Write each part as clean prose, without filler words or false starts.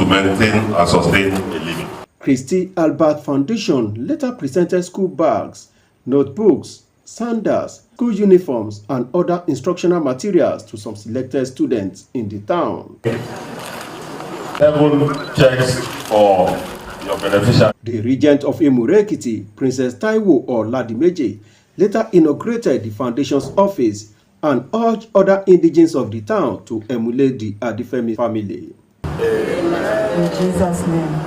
maintain and sustain a living. Christy Albert Foundation later presented school bags, notebooks, sandals, school uniforms, and other instructional materials to some selected students in the town. Heaven checks for your beneficiary. The regent of Ekiti, Princess Taiwo Oladimeji, later inaugurated the foundation's office and urged other indigents of the town to emulate the Adifemi family. In Jesus' name.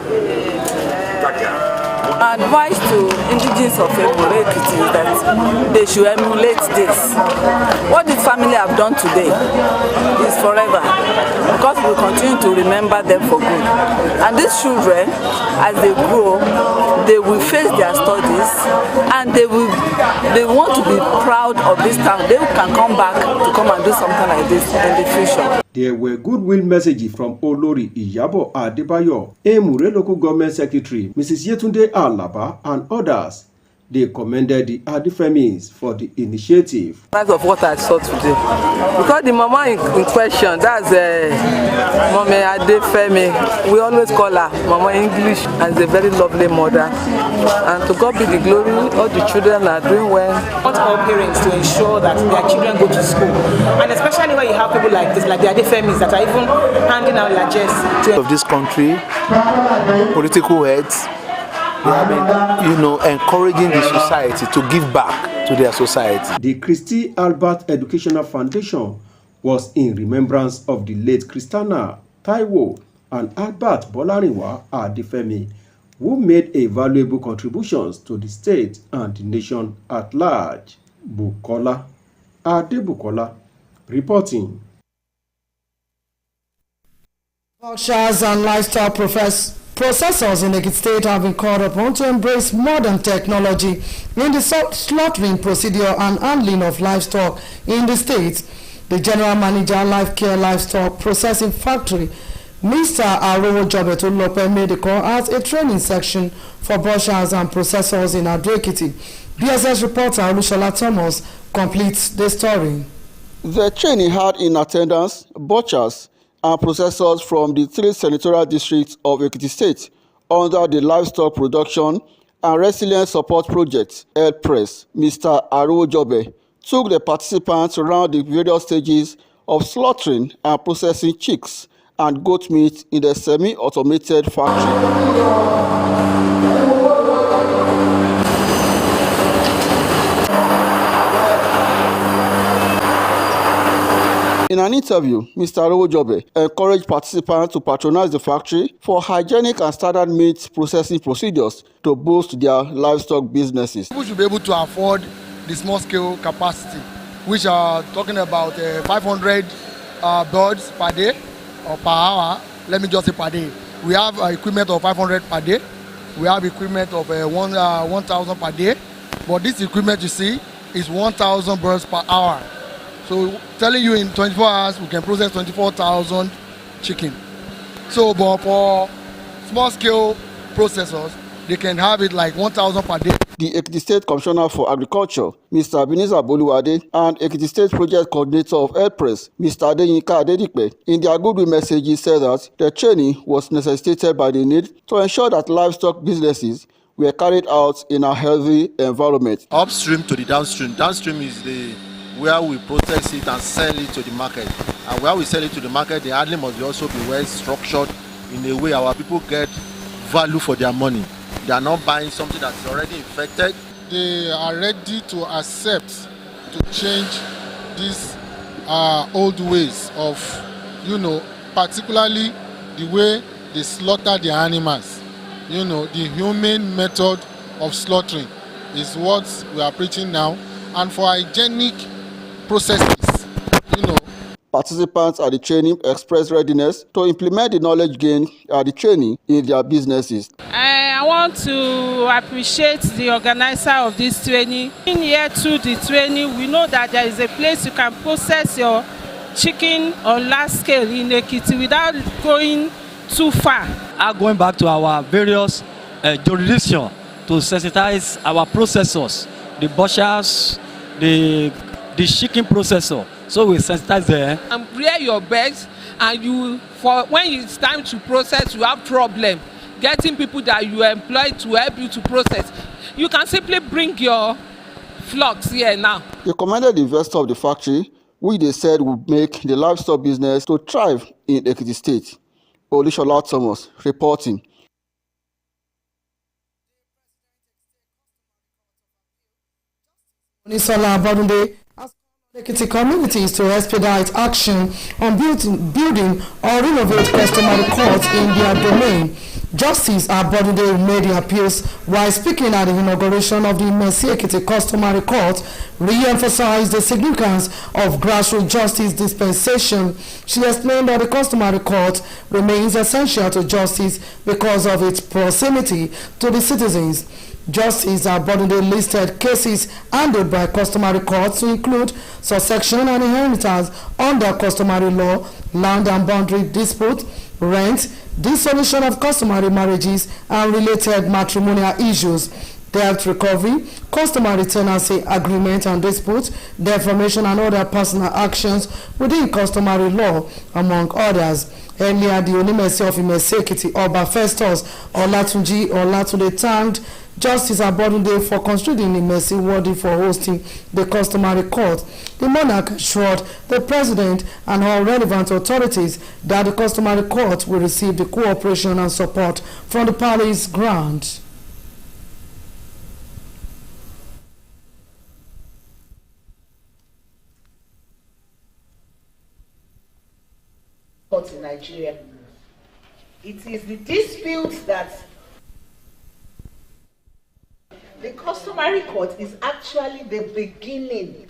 Advice to indigents of Ekiti is that they should emulate this. What this family have done today is forever, because we continue to remember them for good. And these children, as they grow, they will face their studies and they want to be proud of this town. They can come back to come and do something like this in the future. There were goodwill messages from Olori Iyabo Adebayo, Emure Local Government Secretary, Mrs. Yetunde Alaba, and others. They commended the Adifemis for the initiative. That's of what I saw today. Because the mama in question, that's Mama Adefemi. We always call her Mama English, and is a very lovely mother. And to God be the glory, all the children are doing well. I want all parents to ensure that their children go to school. And especially when you have people like this, like the Adefemis, that are even handing out largesse to of this country, political heads. They have been, encouraging the society to give back to their society. The Christy Albert Educational Foundation was in remembrance of the late Christiana Taiwo and Albert Bolariwa Adefemi, who made a valuable contributions to the state and the nation at large. Bukola Adebukola reporting. Vultures and lifestyle processors in Ekiti State have been called upon to embrace modern technology in the slaughtering procedure and handling of livestock in the state. The General Manager, Life Care Livestock Processing Factory, Mr. Iroyin Lekunrere, made the call at a training section for butchers and processors in Ekiti. BSS reporter Olushola Thomas completes the story. The training had in attendance butchers and processors from the 3 senatorial districts of Ekiti State under the Livestock Production and Resilience Support Project, HELPRESS. Mr. Iroyin took the participants around the various stages of slaughtering and processing chicks and goat meat in the semi-automated factory. In an interview, Mr. Iroyin encouraged participants to patronize the factory for hygienic and standard meat processing procedures to boost their livestock businesses. People should be able to afford the small-scale capacity, which are talking about 500 birds per day or per hour. Let me just say per day. We have equipment of 500 per day. We have equipment of 1,000 per day. But this equipment you see is 1,000 birds per hour. So telling you in 24 hours we can process 24,000 chicken. So but for small scale processors, they can have it like 1,000 per day. The Ekiti State Commissioner for Agriculture, Mr. Ebenezer Boluwade, and Ekiti State Project Coordinator of HELPRESS, Mr. Adeyinka Adedipe, in their goodwill messages said that the training was necessitated by the need to ensure that livestock businesses were carried out in a healthy environment. Upstream to the downstream. Downstream is where we process it and sell it to the market. And where we sell it to the market, the handling must also be well structured in a way our people get value for their money. They are not buying something that's already infected. They are ready to accept, to change these old ways of, particularly the way they slaughter their animals. The humane method of slaughtering is what we are preaching now. And for hygienic processes, Participants at the training expressed readiness to implement the knowledge gained at the training in their businesses. I want to appreciate the organizer of this training. In here through the training, we know that there is a place you can process your chicken on large scale in Ekiti without going too far. Going back to our various jurisdictions to sensitize our processors, the butchers, the chicken processor. So we sensitize there. And wear your bags and when it's time to process, you have problem getting people that you employ to help you to process. You can simply bring your flocks here now. They commended the investor of the factory, which they said would make the livestock business to thrive in Ekiti State. Olushola Thomas reporting. Onisola Abodunde asked Ekiti communities to expedite action on building or renovate customary courts in their domain. Justice Abodunde made the appeals while speaking at the inauguration of the Mercy Ekiti Customary Court, re-emphasized the significance of grassroots justice dispensation. She explained that the customary court remains essential to justice because of its proximity to the citizens. Justice Abodunde listed cases handled by customary courts to include succession and inheritance under customary law, land and boundary dispute, rent, dissolution of customary marriages and related matrimonial issues, debt recovery, customary tenancy agreement and disputes, defamation and other personal actions within customary law, among others. Earlier, the Onimesi of Imesi Ekiti, Oba Festus Olatunde thanked Justice Abodunde for considering Imesi worthy for hosting the customary court. The monarch assured the president and all relevant authorities that the customary court will receive the cooperation and support from the palace grounds. In Nigeria, it is the disputes that the customary court is actually the beginning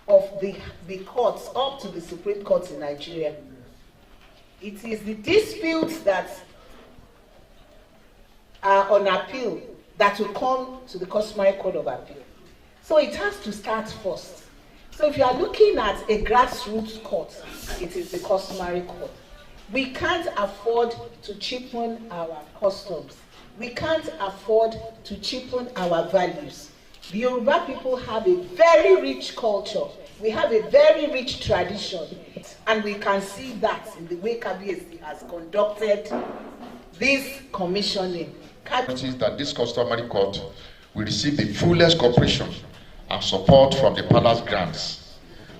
of the courts up to the Supreme Court in Nigeria. It is the disputes that are on appeal that will come to the customary court of appeal. So it has to start first. So if you are looking at a grassroots court, it is the customary court. We can't afford to cheapen our customs. We can't afford to cheapen our values. The Yoruba people have a very rich culture. We have a very rich tradition. And we can see that in the way Kabiyesi has conducted this commissioning. That this customary court will receive the fullest cooperation and support from the palace grants,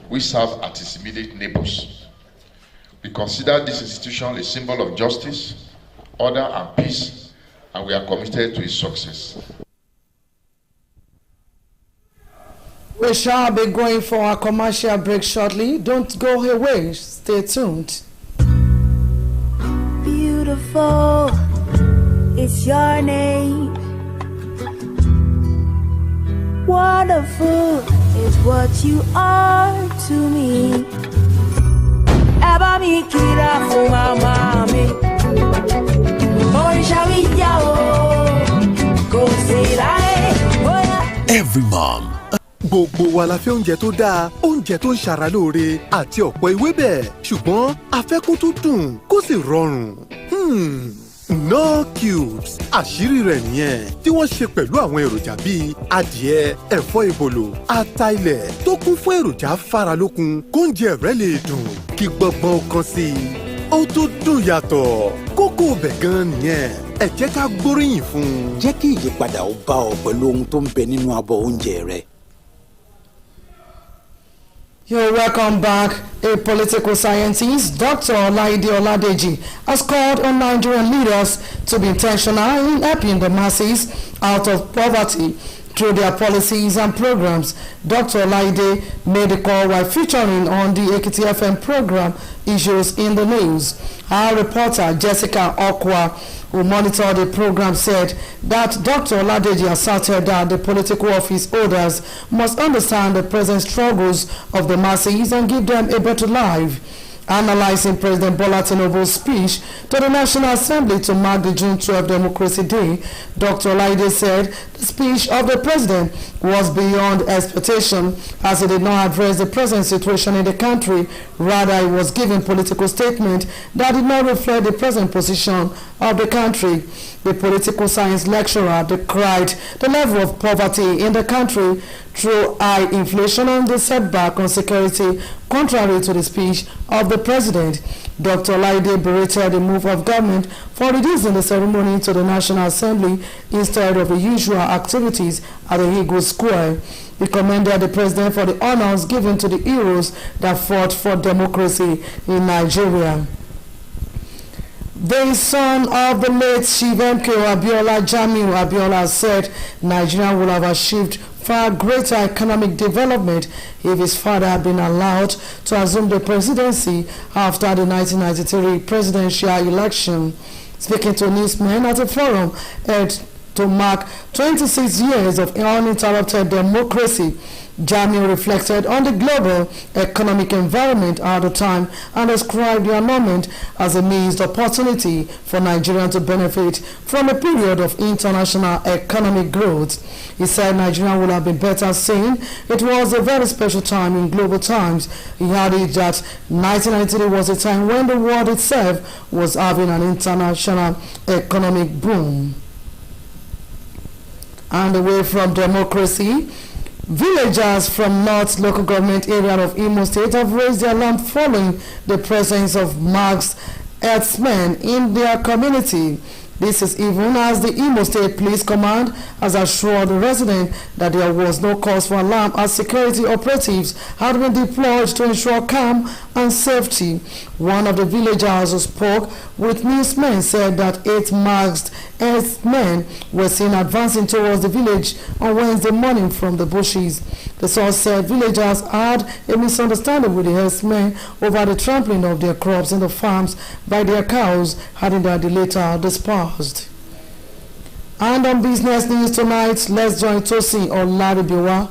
which serve as its immediate neighbors. We consider this institution a symbol of justice, order, and peace, and we are committed to its success. We shall be going for a commercial break shortly. Don't go away. Stay tuned. Beautiful, it's your name. Wonderful is what you are to me. Eba mi kira fún mama mi. Orisha mi ya o, kò sí láé. Every mom. Gbogbo wa la fẹ́ oúnjẹ tó dáa, oúnjẹ tó ń ṣara lóore àti ọ̀pọ̀ ewébẹ̀, ṣùgbọ́n a fẹ́ kó tún dùn kó sì rọrùn. Knorr Cubes àṣírí rẹ̀ nìyẹn tí wọ́n ṣe pẹ̀lú àwọn èròjà bíi adìẹ, ẹ̀fọ́ ìbòlò, ata ilẹ̀ tó kún fún èròjà afáralókun kóúnjẹ rẹ̀ lè dùn kí gbọ́ngbọ́n kan sí i. Ó tún dùn yàtọ̀, kókó bẹ̀ gan nìyẹn. Ẹ jẹ́ ká gbóríyìn fún un. Jẹ́ kí ìyípadà ó bá ọ pẹ̀lú ohun tó ń bẹ nínú abọ́ oúnjẹ rẹ. You're welcome back. A political scientist, Dr. Olaide Oladeji, has called on Nigerian leaders to be intentional in helping the masses out of poverty through their policies and programs. Dr. Olaide made the call while featuring on the Ekiti FM program Issues in the News. Our reporter, Jessica Okwa, who monitored the program, said that Dr. Oladeji asserted that the political office holders must understand the present struggles of the masses and give them a better life. Analyzing President Bola Tinubu's speech to the National Assembly to mark the June 12 Democracy Day, Dr. Olaide said the speech of the president was beyond expectation as it did not address the present situation in the country. Rather, it was giving political statement that did not reflect the present position of the country. The political science lecturer decried the level of poverty in the country through high inflation and the setback on security Contrary to the speech of the president, Dr. Laide berated the move of government for reducing the ceremony to the National Assembly instead of the usual activities at the Eagle Square. He commended the president for the honors given to the heroes that fought for democracy in Nigeria. The son of the late Chief MKO Abiola, Jamiu Abiola, said Nigeria would have achieved far greater economic development if his father had been allowed to assume the presidency after the 1993 presidential election. Speaking to newsmen at a forum to mark 26 years of uninterrupted democracy, Jamiu reflected on the global economic environment at the time and described the annulment as a missed opportunity for Nigeria to benefit from a period of international economic growth. He said Nigeria would have been better seen. It was a very special time in global times. He added that 1993 was a time when the world itself was having an international economic boom. And away from democracy, villagers from North local government area of Imo State have raised their alarm following the presence of masked herdsmen in their community. This is even as the Imo State Police Command has assured the residents that there was no cause for alarm as security operatives had been deployed to ensure calm and safety. One of the villagers who spoke with newsmen said that 8 masked herdsmen were seen advancing towards the village on Wednesday morning from the bushes. The source said villagers had a misunderstanding with the herdsmen over the trampling of their crops in the farms by their cows, adding that the latter dispersed. And on business news tonight, let's join Tosin Olaribiwa.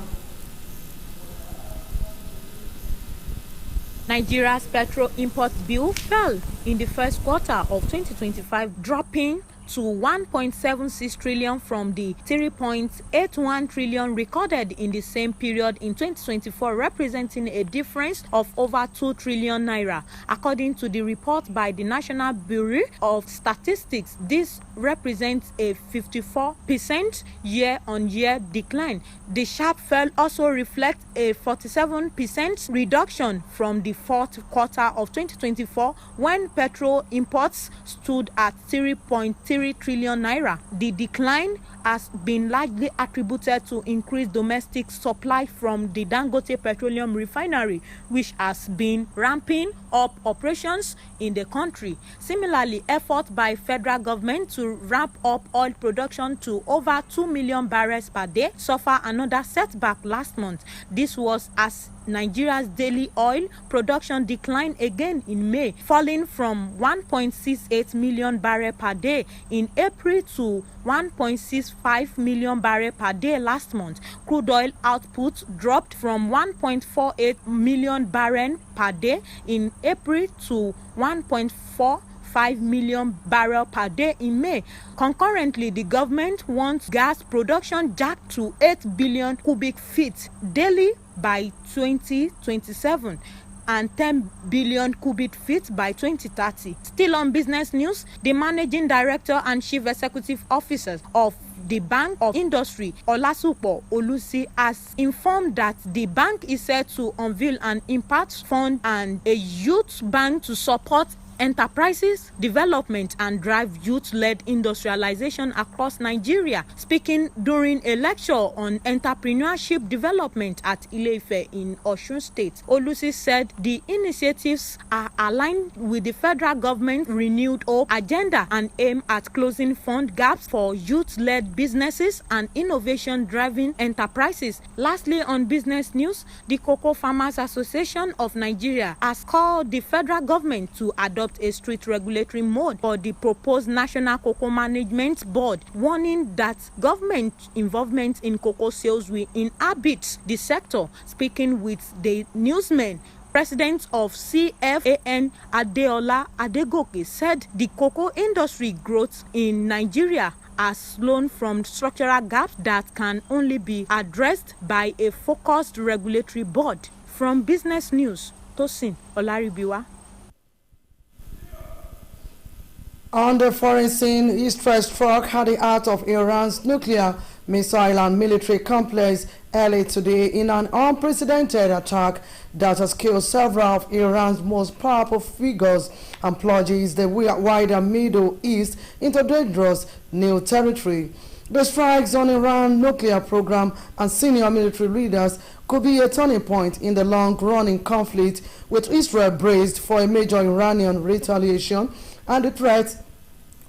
Nigeria's petrol import bill fell in the first quarter of 2025, dropping to 1.76 trillion from the 3.81 trillion recorded in the same period in 2024, representing a difference of over 2 trillion naira. According to the report by the National Bureau of Statistics, this represents a 54% year-on-year decline. The sharp fall also reflects a 47% reduction from the fourth quarter of 2024, when petrol imports stood at 3.3 trillion naira. The decline has been largely attributed to increased domestic supply from the Dangote Petroleum Refinery, which has been ramping up operations in the country. Similarly, efforts by federal government to ramp up oil production to over 2 million barrels per day suffered another setback last month. This was as Nigeria's daily oil production declined again in May, falling from 1.68 million barrels per day in April to 1.65 million barrels per day last month. Crude oil output dropped from 1.48 million barrels per day in April to 1.45 million barrels per day in May. Concurrently, the government wants gas production jacked to 8 billion cubic feet daily by 2027 and 10 billion cubic feet by 2030. Still on business news, the managing director and chief executive officers of the Bank of Industry, Olasupo Olusi, has informed that the bank is set to unveil an impact fund and a youth bank to support enterprises, development, and drive youth-led industrialization across Nigeria. Speaking during a lecture on entrepreneurship development at Ile-Ife in Osun State, Olusi said the initiatives are aligned with the federal government's renewed hope agenda and aim at closing fund gaps for youth-led businesses and innovation-driving enterprises. Lastly, on business news, the Cocoa Farmers Association of Nigeria has called the federal government to adopt a strict regulatory mode for the proposed National Cocoa Management Board, warning that government involvement in cocoa sales will inhibit the sector. Speaking with the newsmen, President of CFAN Adeola Adegoke said the cocoa industry growth in Nigeria has slowed from structural gaps that can only be addressed by a focused regulatory board. From business news, Tosin Olaribiwa. On the foreign scene, Israel struck at the heart of Iran's nuclear missile and military complex early today in an unprecedented attack that has killed several of Iran's most powerful figures and plunges the wider Middle East into dangerous new territory. The strikes on Iran's nuclear program and senior military leaders could be a turning point in the long-running conflict, with Israel braced for a major Iranian retaliation and the threat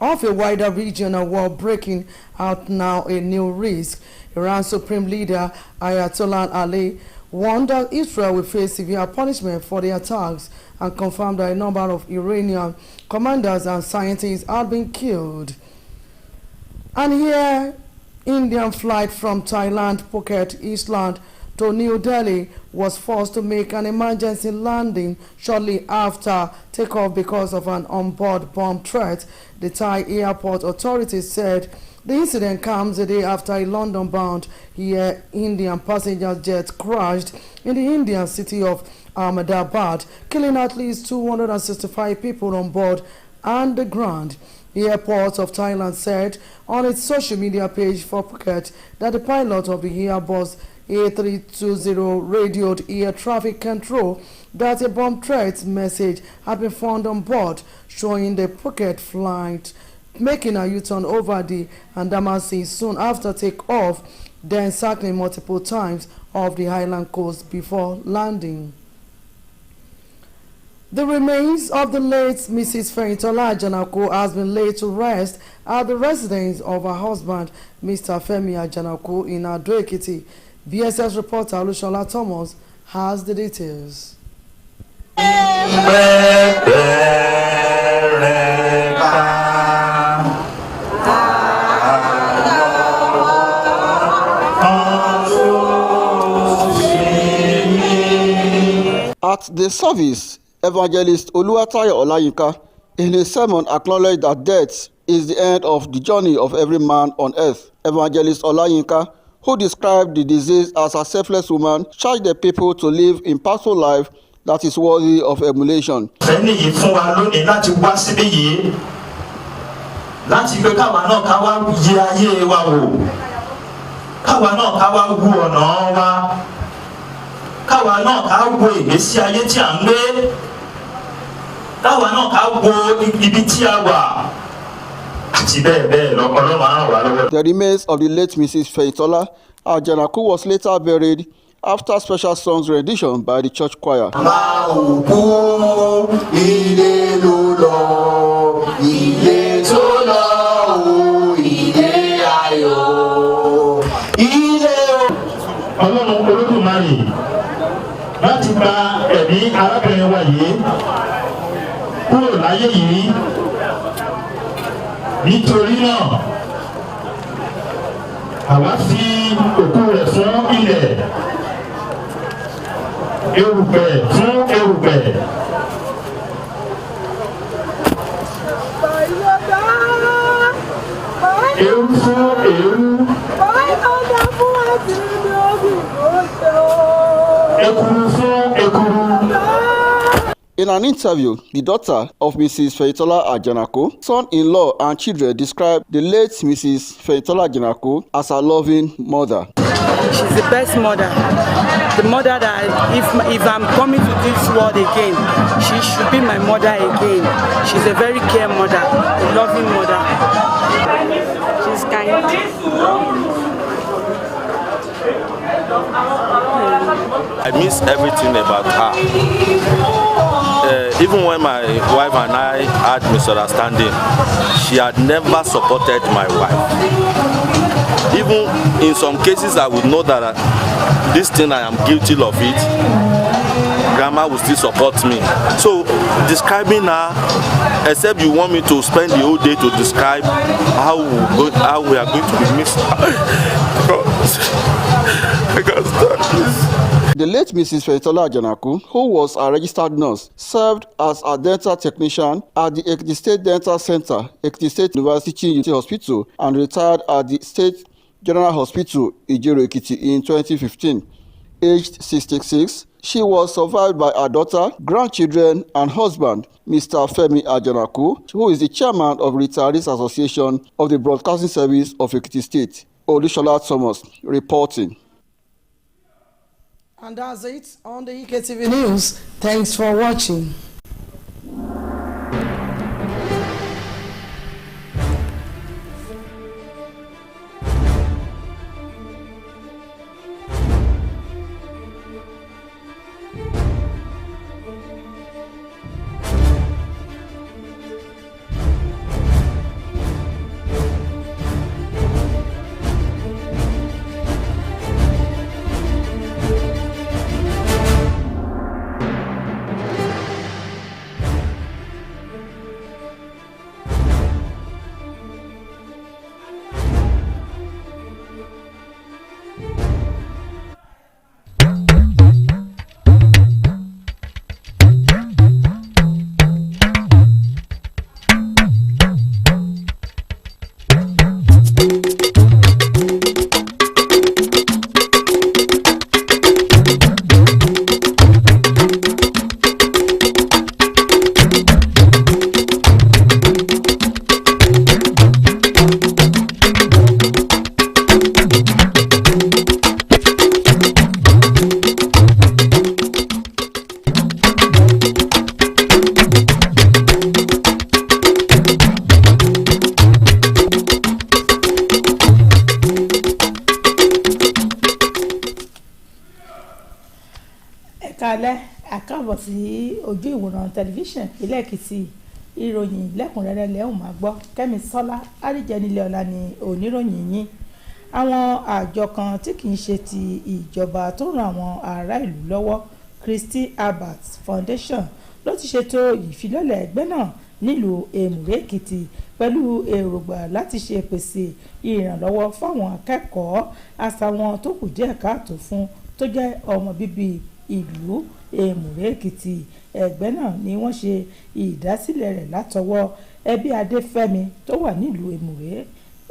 of a wider regional war breaking out now a new risk. Iran's supreme leader Ayatollah Ali warned that Israel will face severe punishment for the attacks and confirmed that a number of Iranian commanders and scientists had been killed. And here, Indian flight from Thailand, Phuket, Island to New Delhi was forced to make an emergency landing shortly after takeoff because of an onboard bomb threat. The Thai airport authorities said the incident comes a day after a London-bound Air Indian passenger jet crashed in the Indian city of Ahmedabad, killing at least 265 people on board and the ground. The airport of Thailand said on its social media page for Phuket that the pilot of the Airbus A320 radioed air traffic control that a bomb threat message had been found on board, showing the Phuket flight making a U-turn over the Andaman Sea soon after takeoff, then circling multiple times off the island coast before landing. The remains of the late Mrs. Feyintola Ajanaku has been laid to rest at the residence of her husband, Mr. Femi Ajanaku, in Ado-Ekiti. BSS reporter Olushola Thomas has the details. At the service, Evangelist Oluwatayo Olayinka, in his sermon, acknowledged that death is the end of the journey of every man on earth. Evangelist Olayinka, who described the disease as a selfless woman, charged the people to live impactful life that is worthy of emulation. Káwa náà ká wo ìgbésí ayé tí à ń gbé, káwa náà ká wo ibi tí a wà àti bẹ́ẹ̀ bẹ́ẹ̀ lọ. Ọlọ́run á ràn wá lọ́wọ́. The remains of the late Mrs. Feyintola Ajanaku was later buried after special songs rendition by the church choir. Ilé ló lọ, ilé tó lọ, ilé ayọ̀, ilé Ọlọ́run Olódùmarè láti gba ẹ̀mí arábìnrin wa yìí kúrò láyé yìí. Nítorí náà àwa fi òkú rẹ̀ fún ilẹ̀, erùpẹ̀ fún erùpẹ̀. Eérú fún eérú. In an interview, the daughter of Mrs. Feyintola Ajanaku, son-in-law and children described the late Mrs. Feyintola Ajanaku as a loving mother. She's the best mother. The mother that if I'm coming to this world again, she should be my mother again. She's a very care mother, a loving mother. She's kind. I miss everything about her. Even when my wife and I had misunderstanding, she had never supported my wife. Even in some cases, I would know that this thing I am guilty of it, grandma will still support me. So describing her, except you want me to spend the whole day to describe how we are going to be missed. I can't stand this. The late Mrs. Feyintola Ajanaku, who was a registered nurse, served as a dental technician at the Ekiti State Dental Center, Ekiti State University Hospital, and retired at the State General Hospital, Ijero-Ekiti in 2015. Aged 66, she was survived by her daughter, grandchildren, and husband, Mr. Femi Ajanaku, who is the chairman of Retirees Association of the Broadcasting Service of Ekiti State. Olushola Thomas reporting. And that's it on the EKTV News. Thanks for watching. Kálẹ̀ àkàbọ̀ sí ojú ìwòran tẹlifíṣàn ìpínlẹ̀ Èkìtì ìròyìn lẹ́kùnrẹ́rẹ́ lẹ́hùn máa gbọ́ Kẹ́mi Sọ́lá Àríjẹnilẹ̀ ọ̀la ni oníròyìn yín. Àwọn àjọ kan tí kì í ṣe ti ìjọba tó ń ran àwọn ará ìlú lọ́wọ́ Christy Albert Foundation ló ti ṣètò ìfilọ́lẹ̀ ẹgbẹ́ náà nílùú Èmùrè Èkìtì pẹ̀lú èròǹgbà láti ṣe pèsè ìrànlọ́wọ́ fáwọn akẹ́kọ̀ọ́ àtàwọn tó kù díẹ̀ káàtó fún tó jẹ́ ọmọ bíbí ìlú Èmùrè Èkìtì. Ẹgbẹ́ náà ni wọ́n ṣe ìdásílẹ̀ rẹ̀ látọwọ́ ẹbí Adéfẹ́mi tó wà nílùú Èmùrè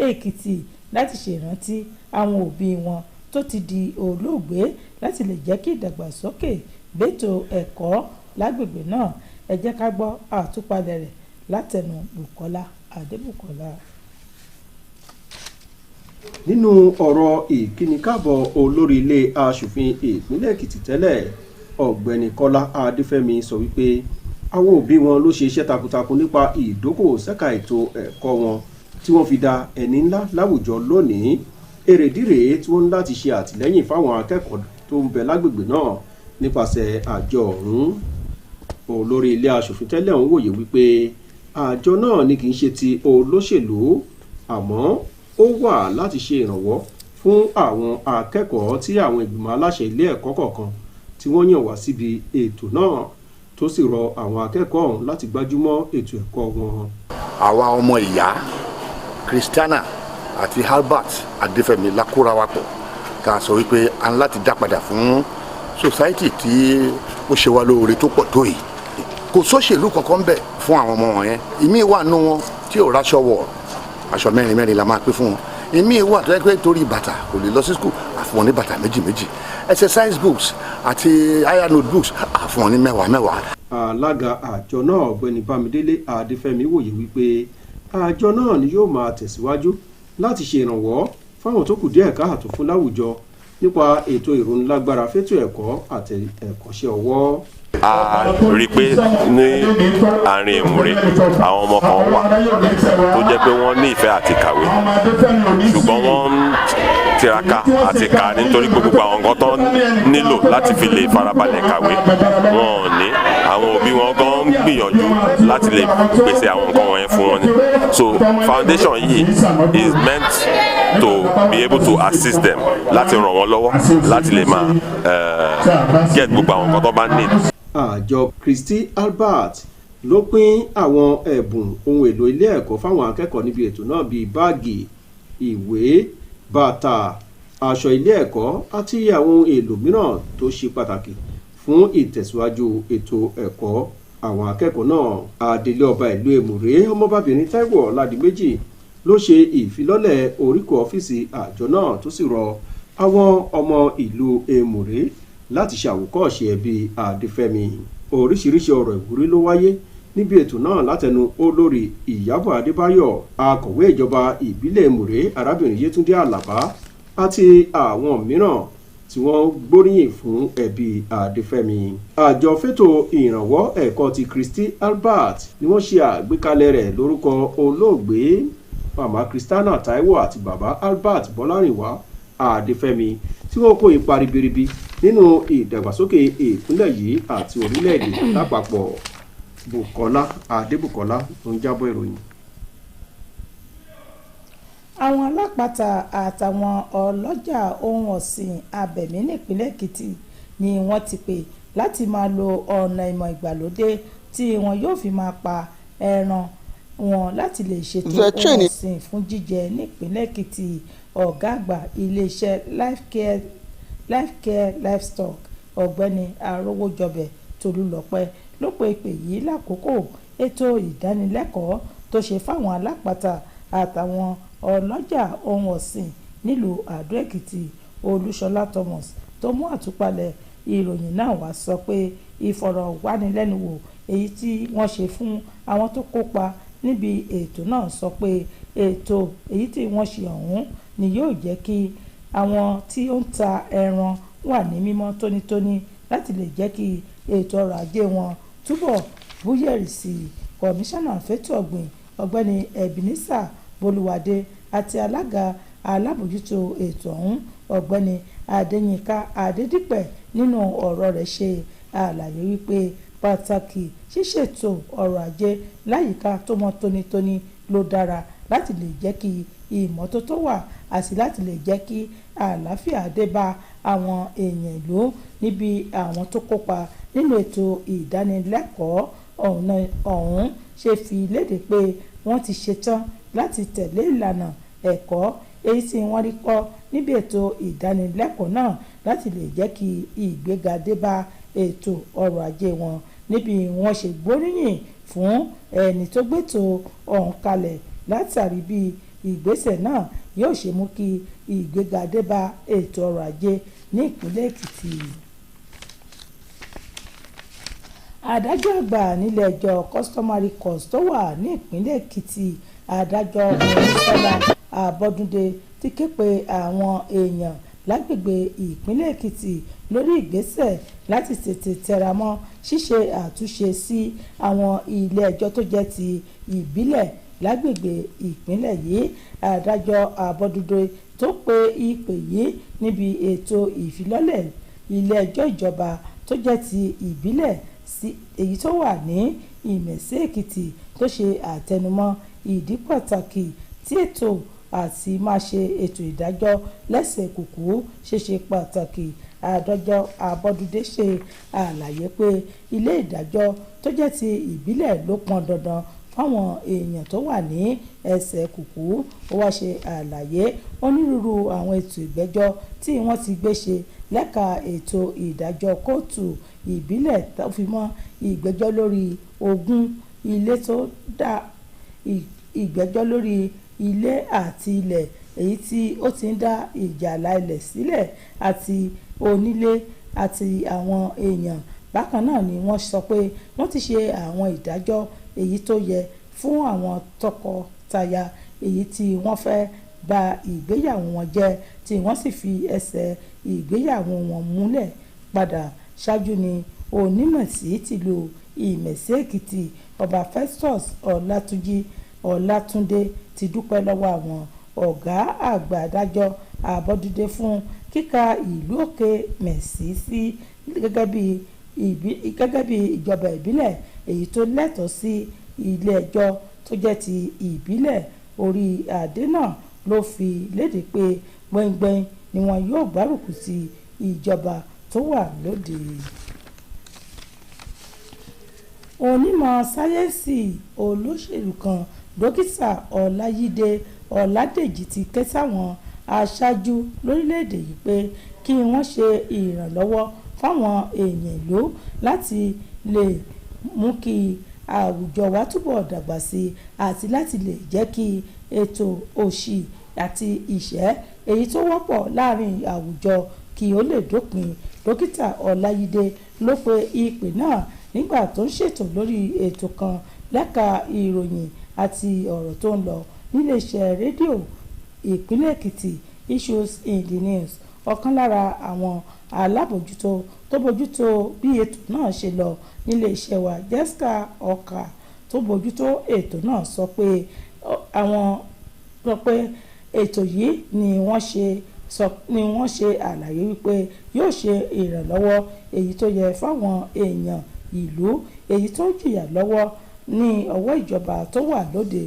Èkìtì láti ṣèrántí àwọn òbí wọn tó ti di olóògbé láti lè jẹ́ kí ìdàgbàsókè gbètò ẹ̀kọ́ lágbègbè náà. Ẹ jẹ́ ká gbọ́ àtúpalẹ̀ rẹ̀ látẹnu Bùkọ́lá Adébùkọ́lá. Nínú ọ̀rọ̀ ìkínikábọ̀ olórí ilé aṣòfin ìpínlẹ̀ Èkìtì tẹ́lẹ̀ ọ̀gbẹ́ni Kọ́lá Adéfẹ́mi sọ wípé àwọn òbí wọn ló ṣe iṣẹ́ takuntakun nípa ìdókòwò ṣẹ́ka ètò ẹ̀kọ́ wọn tí wọ́n fi da ẹni ńlá láwùjọ lónìí. Èrèdí rèé tí wọ́n ń láti ṣe àtìlẹ́yìn fáwọn akẹ́kọ̀ọ́ tó ń bẹ lágbègbè náà nípasẹ̀ àjọ ọ̀hún. Olórí ilé aṣòfin tẹ́lẹ̀ ọ̀hún wòye wípé àjọ náà ni kì í ṣe ti olóṣèlú àmọ́ ó wà láti ṣe ìrànwọ́ fún àwọn akẹ́kọ̀ọ́ tí àwọn ìgbìmọ̀ aláṣẹ ilé ẹ̀kọ́ kọ̀ọ̀kan tí wọ́n yàn wá síbi ètò náà tó sì rọ àwọn akẹ́kọ̀ọ́ ọ̀hún láti gbájúmọ́ ètò ẹ̀kọ́ wọn. àwa ọmọ ìyá Christiana àti Albert Adéfẹ́mi la kóra wa pọ̀ ká sọ wípé a ń láti dá padà fún society tí ó ṣe wá lóore tó pọ̀ tó yìí. kò sóṣèlú kankan bẹ̀ fún àwọn ọmọ wọn yẹn. ìmí wà nù wọn tí ò ráṣọ wọ̀ aṣọ mẹ́rin mẹ́rin la máa pín fún wọn. èmi wà tó yẹ pé torí bàtà kò lè lọ sí skul àfún wọn ní bàtà méjì méjì exercise books àti higher notebooks àfún wọn ní mẹ́wàá mẹ́wàá. alága àjọ náà ọ̀gbẹ́ni Bámidélé Adéfẹ́mi wòye wípé àjọ náà ni yóò máa tẹ̀síwájú láti ṣe ìrànwọ́ fáwọn tó kù díẹ̀ káàtó fún láwùjọ nípa ètò ìrónilágbára fétò ẹ̀kọ́ àti ẹ̀kọ́ṣẹ́ ọwọ́. a rí i pé ní àárín Èmùrè àwọn ọmọ kan wà tó jẹ́ pé wọ́n ní ìfẹ́ àti kàwé ṣùgbọ́n wọ́n ń tiraka àti kà nítorí pé gbogbo àwọn nǹkan tó nílò láti fi lè farabalẹ̀ kàwé wọn ò ní. àwọn òbí wọn gan ń gbìyànjú láti lè pèsè àwọn nǹkan wọ̀nyẹn fún wọn ni. So foundation yìí is meant to be able to assist them láti ràn wọ́n lọ́wọ́ láti lè máa get gbogbo àwọn nǹkan tó bá need. àjọ Christy Albert ló pín àwọn ẹ̀bùn ohun èlò ilé ẹ̀kọ́ fáwọn akẹ́kọ̀ọ́ níbi ètò náà bíi báàgì ìwé bàtà aṣọ ilé ẹ̀kọ́ àti àwọn ohun èlò mìíràn tó ṣe pàtàkì fún ìtẹ̀síwájú ètò ẹ̀kọ́ àwọn akẹ́kọ̀ọ́ náà. Adelé ọba ìlú Èmùrè ọmọbabìnrin Táíwò Ọládìméjì ló ṣe ìfilọ́lẹ̀ oríkò ọ́fíìsì àjọ náà tó sì rọ àwọn ọmọ ìlú Èmùrè láti ṣàwòkọ́ṣe ẹbí Adéfẹ́mi. Oríṣiríṣi ọ̀rọ̀ ìwúrí ló wáyé níbi ètò náà látẹnu olórí Ìyábọ̀ Adébáyọ̀ akọ̀wé ìjọba ìbílẹ̀ Mùré arábìnrin Yétúndé Àlàbá àti àwọn mìíràn tí wọ́n gbóríyìn fún ẹbí Adéfẹ́mi. Àjọ fétò ìrànwọ́ ẹ̀kọ́ ti Christy Albert ni wọ́n ṣe àgbékalẹ̀ rẹ̀ lórúkọ olóògbé màmá Christiana Taiwo àti bàbá Albert Bọ́lárìnwá Adéfẹ́mi tí wọ́n kó ipa ribiribi nínú ìdàgbàsókè ìpínlẹ̀ yìí àti orílẹ̀-èdè lápapọ̀. Bùkọ́lá Adébùkọ́lá ló ń jábọ̀ ìròyìn. Àwọn alápatà àtàwọn ọlọ́jà ohun ọ̀sìn abẹ̀mí nípínlẹ̀ Èkìtì ni wọ́n ti pè láti máa lo ọ̀nà ìmọ̀ ìgbàlódé tí wọn yóò fi máa pa ẹran wọn láti lè ṣètò ohun ọ̀sìn fún jíjẹ nípínlẹ̀ Èkìtì. Ọ̀gá àgbà iléeṣẹ́ Life Care Livestock ọ̀gbẹ́ni Arówójọbẹ̀ Tolúlọpẹ́ ló pe ìpè yìí lákòókò ètò ìdánilẹ́kọ̀ọ́ tó ṣe fáwọn alápatà àtàwọn ọlọ́jà ohun ọ̀sìn nílùú Àdó Èkìtì. Olúṣọlá Thomas tó mú àtúpalẹ̀ ìròyìn náà wá sọ pé ìfọ̀rọ̀wánilẹ́nuwò èyí tí wọ́n ṣe fún àwọn tó kópa níbi ètò náà sọ pé ètò èyí tí wọ́n ṣe ọ̀hún ni yóò jẹ́ kí àwọn tí ó ń ta ẹran wà ní mímọ́ tónítóní láti lè jẹ́ kí ètò ọrọ̀ ajé wọn túbọ̀ búyẹ̀rì sí i. Kọmíṣánná fétò ọ̀gbìn ọ̀gbẹ́ni Ebenezer Bolúwadé àti alága alábòjútó ètò ọ̀hún ọ̀gbẹ́ni Adéyínká Adédípẹ̀ nínú ọ̀rọ̀ rẹ̀ ṣe àlàyé wípé pàtàkì ṣíṣètò ọrọ̀ ajé láyìíká tó mọ́ tónítóní ló dára láti lè jẹ́ kí ìmọ́tótó wà àti láti lè jẹ́ kí àlàáfíà dé bá àwọn èèyàn ìlú. Níbi àwọn tó kópa nínú ètò ìdánilẹ́kọ̀ọ́ ọ̀hún ṣe fi léde pé wọ́n ti ṣetán láti tẹ̀lé ìlànà ẹ̀kọ́ èyí tí wọ́n rí kọ́ níbi ètò ìdánilẹ́kọ̀ọ́ náà láti lè jẹ́ kí ìgbéga dé bá ètò ọrọ̀ ajé wọn. Níbi wọ́n ṣe gbóríyìn fún ẹni tó gbétò ọ̀hún kalẹ̀ látàrí bí ìgbésẹ̀ náà yóò ṣe mú kí ìgbéga dé bá ètò ọrọ̀ ajé ní ìpínlẹ̀ Èkìtì. Adájọ́ àgbà nílé ẹjọ́ customary court tó wà ní ìpínlẹ̀ Èkìtì adájọ́ Mọ́nísọ́lá Abọ́dúndé ti ké pe àwọn èèyàn lágbègbè ìpínlẹ̀ Èkìtì lórí ìgbésẹ̀ láti tètè tẹra mọ́ ṣíṣe àtúnṣe sí àwọn ilé ẹjọ́ tó jẹ́ ti ìbílẹ̀ lágbègbè ìpínlẹ̀ yìí. Adájọ́ Abọ́dúndé tó pe ìpè yìí níbi ètò ìfilọ́lẹ̀ ilé ẹjọ́ ìjọba tó jẹ́ ti ìbílẹ̀ sí èyí tó wà ní Ìmẹ̀sí Èkìtì tó ṣe àtẹnumọ́ ìdí pàtàkì tí ètò àti máa ṣe ètò ìdájọ́ lẹ́sẹ̀ kùkú ṣe pàtàkì. Adájọ́ Abọ́dúndé ṣe àlàyé pé ilé ìdájọ́ tó jẹ́ ti ìbílẹ̀ ló pọn dandan fáwọn èèyàn tó wà ní ẹsẹ̀ kùkú. Ó wá ṣe àlàyé onírúurú àwọn ètò ìgbẹ́jọ́ tí wọ́n ti gbé ṣe lẹ́ka ètò ìdájọ́ kóòtù ìbílẹ̀ tó fi mọ́ ìgbẹ́jọ́ lórí ogún ilé tó dá ìgbẹ́jọ́ lórí ilé àti ilẹ̀ èyí tí ó ti ń dá ìjà àlà ilẹ̀ sílẹ̀ àti onílé àti àwọn èèyàn. Bákan náà ni wọ́n sọ pé wọ́n ti ṣe àwọn ìdájọ́ èyí tó yẹ fún àwọn tọkọtaya èyí tí wọ́n fẹ́ bà ìgbéyàwó wọn jẹ́ tí wọ́n sì fi ẹsẹ̀ ìgbéyàwó wọn múlẹ̀ padà. Ṣáájú ni Onímọ̀sí tìlú Ìmẹ̀sí Èkìtì Ọba Festus Ọlátúndé ti dúpẹ́ lọ́wọ́ àwọn ọ̀gá àgbà adájọ́ Abọ́dúndé fún kíka ìlú Òkè Mẹ̀sí sí gẹ́gẹ́ bí ìjọba ìbílẹ̀ èyí tó lẹ́tọ̀ọ́ sí ilé ẹjọ́ tó jẹ́ ti ìbílẹ̀. Orí adé náà ló fi léde pé gbẹ̀ngbẹ̀ng ni wọn yóò gbárùkù ti ìjọba tó wà lóde. Onímọ̀ sáyẹ́ǹsì olóṣèlú kan dókítà Ọláyídé Ọládèjì ti ké sáwọn aṣáájú lórílẹ̀‐èdè yìí pé kí wọ́n ṣe ìrànlọ́wọ́ fáwọn èèyàn ìlú láti lè mú kí àwùjọ wa túbọ̀ dàgbà sí i àti láti lè jẹ́ kí ètò òṣì àti ìṣẹ́ èyí tó wọ́pọ̀ láàrin àwùjọ kí ó lè dópin. Dókítà Ọláyídé ló pe ìpè náà nígbà tó ń ṣètò lórí ètò kan lẹ́ka ìròyìn àti ọ̀rọ̀ tó ń lọ níléeṣẹ́ rédíò ìpínlẹ̀ Èkìtì Issues in the News. Ọ̀kan lára àwọn alábòjútó tó bójútó bí ètò náà ṣe lọ níléeṣẹ́ wa Jessica Ọkà tó bójútó ètò náà sọ pé ètò yìí ni wọ́n ṣe àlàyé wípé yóò ṣe ìrànlọ́wọ́ èyí tó yẹ fáwọn èèyàn ìlú èyí tó ń jìyà lọ́wọ́ ní ọwọ́ ìjọba tó wà lóde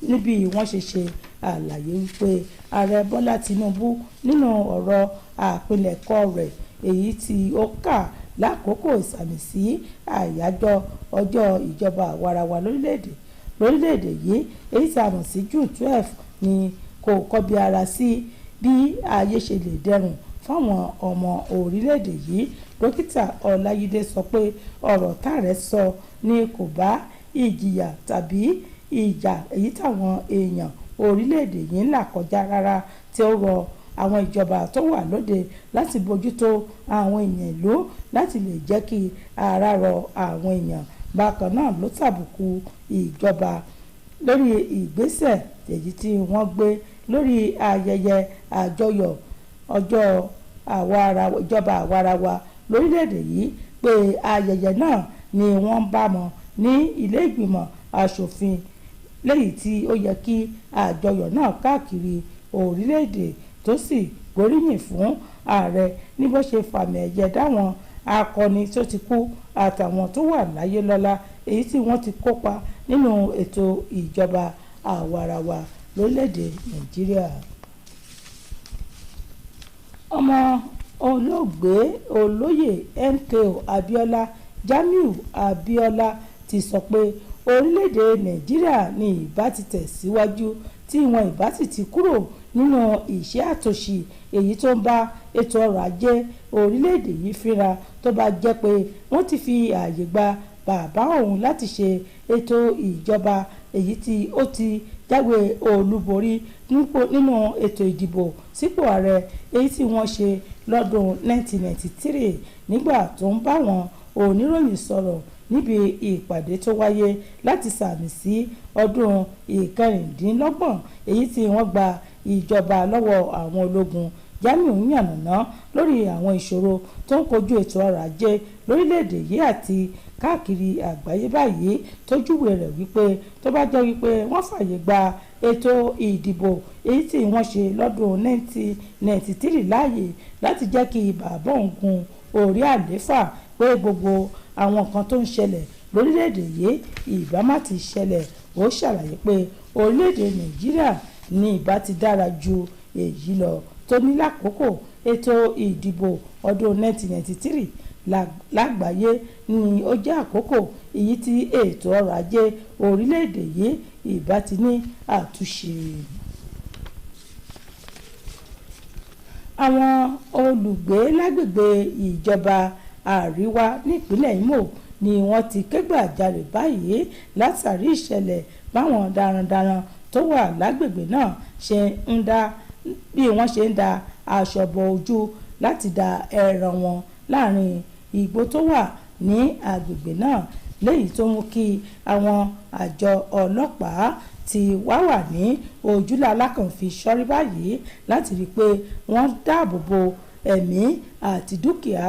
níbi wọ́n ṣe àlàyé wípé ààrẹ Bọ́lá Tinubu nínú ọ̀rọ̀ àpilẹ̀kọ rẹ̀ èyí tí ó kà lákòókò ìsàmì sí àyájọ́ ọjọ́ ìjọba àwarawa lórílẹ̀‐èdè yìí èyí tí a mọ̀ sí June 12 ni kò kọbi ara sí bí ayé ṣe lè dẹrùn fáwọn ọmọ orílẹ̀‐èdè yìí. Dókítà Ọláyídé sọ pé ọ̀rọ̀ táàrẹ sọ ni kò bá ìjìyà tàbí ìjà èyí táwọn èèyàn orílẹ̀‐èdè yìí ń là kọjá rárá, tí ó rọ àwọn ìjọba tó wà lóde láti bójútó àwọn èèyàn ìlú láti lè jẹ́ kí ara rọ àwọn èèyàn. Bákan náà ló tàbùkù ìjọba lórí ìgbésẹ̀ èyí tí wọ́n gbé lórí ayẹyẹ àjọyọ̀ ọjọ́ ìjọba àwarawa lórílẹ̀‐èdè yìí pé ayẹyẹ náà ni wọ́n bá mọ̀ ní ilé ìgbìmọ̀ aṣòfin lẹ́yìn tí ó yẹ kí àjọyọ̀ náà káàkiri orílẹ̀‐èdè tó sì gbóríyìn fún ààrẹ ní bó ṣe fàmì ẹ̀yẹ dáwọn akọni tó ti kú àtàwọn tó wà láyé lọ́lá èyí tí wọ́n ti kópa nínú ètò ìjọba àwarawa lórílẹ̀‐èdè Nàìjíríà. Ọmọ olóògbé olóyè MKO Abíọ́lá Jamiu Abíọ́lá ti sọ pé orílẹ̀‐èdè Nàìjíríà ní ìbá ti tẹ̀síwájú tí wọn ìbá sì ti kúrò nínú ìṣẹ́ àtòṣì èyí tó ń bá ètò ọrọ̀ ajé orílẹ̀‐èdè yìí fínra tó bá jẹ́ pé wọ́n ti fi ààyè gba bàbá òun láti ṣe ètò ìjọba èyí tí ó ti jáwé olúborí nínú ètò ìdìbò sípò ààrẹ èyí tí wọ́n ṣe lọ́dún 1993 nígbà tó ń bá wọn oníròyìn sọ̀rọ̀ níbi ìpàdé tó wáyé láti sàmì sí ọdún ìkẹrìndínlọ́gbọ̀n èyí tí wọ́n gba ìjọba lọ́wọ́ àwọn ológun. Jamiu yànnàná lórí àwọn ìṣòro tó ń kojú ètò ọrọ̀ ajé lórílẹ̀‐èdè yìí àti káàkiri àgbáyé báyìí tó júwe rẹ̀ wípé tó bá jẹ́ wípé wọ́n fààyè gba ètò ìdìbò èyí tí wọ́n ṣe lọ́dún 1993 láàyè láti jẹ́ kí bàbá òun gun orí àlééfà pé gbogbo àwọn nǹkan tó ń ṣẹlẹ̀ lórílẹ̀‐èdè yìí ìbá má ti ṣẹlẹ̀. Ó ṣàlàyé pé orílẹ̀‐èdè Nàìjíríà ní ìbá ti dára ju èyí lọ tó ní lákòókò ètò ìdìbò ọdún 1993 lágbàáyé ni ó jẹ́ àkókò èyí tí ètò ọrọ̀ ajé orílẹ̀‐èdè yìí ìbá ti ní àtúnṣe. Àwọn olùgbé lágbègbè ìjọba àríwá nípínlẹ̀ Imo ni wọ́n ti kẹ́gbàjarè báyìí látàrí ìṣẹ̀lẹ̀ báwọn darandaran tó wà lágbègbè náà ṣe ń dá bí wọ́n ṣe ń da aṣọ bo ojú láti da ẹran wọn láàrin igbó tó wà ní agbègbè náà léyìí tó mú kí àwọn àjọ ọlọ́pàá ti wá wà ní ojúlá alákànfin sọ́rí báyìí láti rí i pé wọ́n dáàbò bo ẹ̀mí àti dúkìá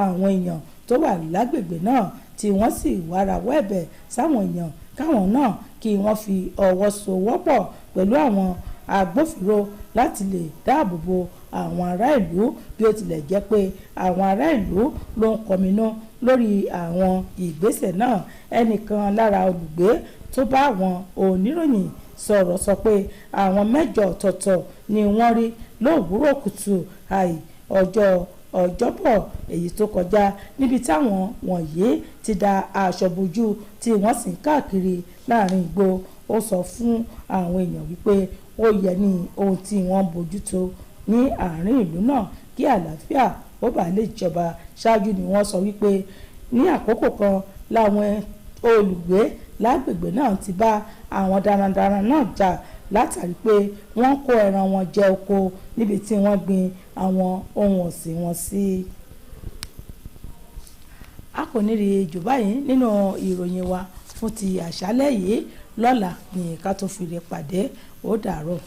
àwọn èèyàn tó wà lágbègbè náà tí wọ́n sì wárawọ́ ẹ̀bẹ̀ sáwọn èèyàn káwọn náà kí wọ́n fi ọwọ́ sowọ́pọ̀ pẹ̀lú àwọn agbófinró láti lè dáàbò bo àwọn ará ìlú bí ó tilẹ̀ jẹ́ pé àwọn ará ìlú ló ń kọminú lórí àwọn ìgbésẹ̀ náà. Ẹnìkan lára olùgbé tó bá àwọn oníròyìn sọ̀rọ̀ sọ pé àwọn 8 ọ̀tọ̀ọ̀tọ̀ ni wọ́n rí lówùúrọ̀ kùtù àì ọjọ́bọ̀ èyí tó kọjá níbi táwọn wọ̀nyí ti da aṣọ bojú tí wọ́n sì ń káàkiri láàrin igbó. Ó sọ fún àwọn èèyàn wípé ó yẹ ní ohun tí wọ́n bójútó ní àárín ìlú náà kí àlàáfíà ó bá lè jọba. Ṣáájú ni wọ́n sọ wípé ní àkókò kan láwọn olùgbé lágbègbè náà ti bá àwọn darandaran náà jà látàrí pé wọ́n kó ẹran wọn jẹ oko níbi tí wọ́n gbin àwọn ohun ọ̀sìn wọn sí. a kò ní rí jù báyìí nínú ìròyìn wa fún ti àṣálẹ́ yìí lọ́la ní ká tó fi lè pàdé ó dàárọ̀.